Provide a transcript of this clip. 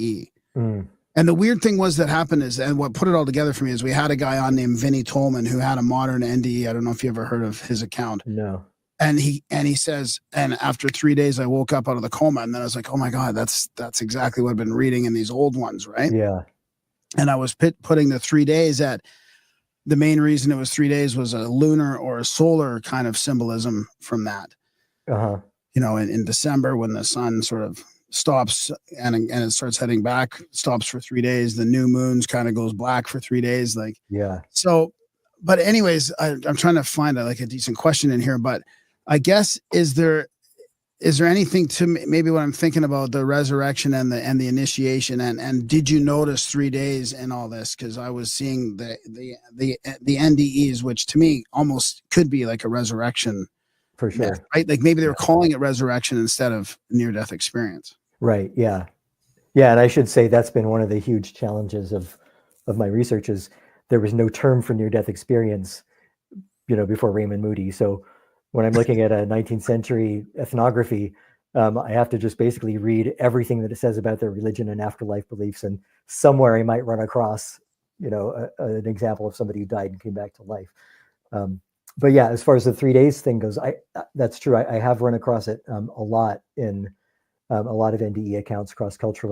NDE. Mm. And the weird thing was that happened is, and what put it all together for me is we had a guy on named Vinny Tolman who had a modern NDE. I don't know if you ever heard of his account. No. And he says, and after 3 days, I woke up out of the coma, and then I was like, oh my God, that's exactly what I've been reading in these old ones, right? Yeah. And I was putting the 3 days at, the main reason it was 3 days was a lunar or a solar kind of symbolism from that. Uh-huh. You know, in December when the sun sort of stops and it starts heading back, stops for 3 days, the new moon's kind of goes black for 3 days. Like, yeah. So, but anyways, I'm trying to find a decent question in here, but I guess, is there anything to maybe what I'm thinking about the resurrection and the initiation and did you notice 3 days in all this? Because I was seeing the NDEs, which to me almost could be like a resurrection. For sure. Right? Like maybe they were calling it resurrection instead of near-death experience. Right. Yeah. Yeah. And I should say that's been one of the huge challenges of my research is there was no term for near-death experience, before Raymond Moody. So when I'm looking at a 19th century ethnography, I have to just basically read everything that it says about their religion and afterlife beliefs. And somewhere I might run across, an example of somebody who died and came back to life. But yeah, as far as the 3 days thing goes, that's true. I have run across it a lot in a lot of NDE accounts cross-culturally.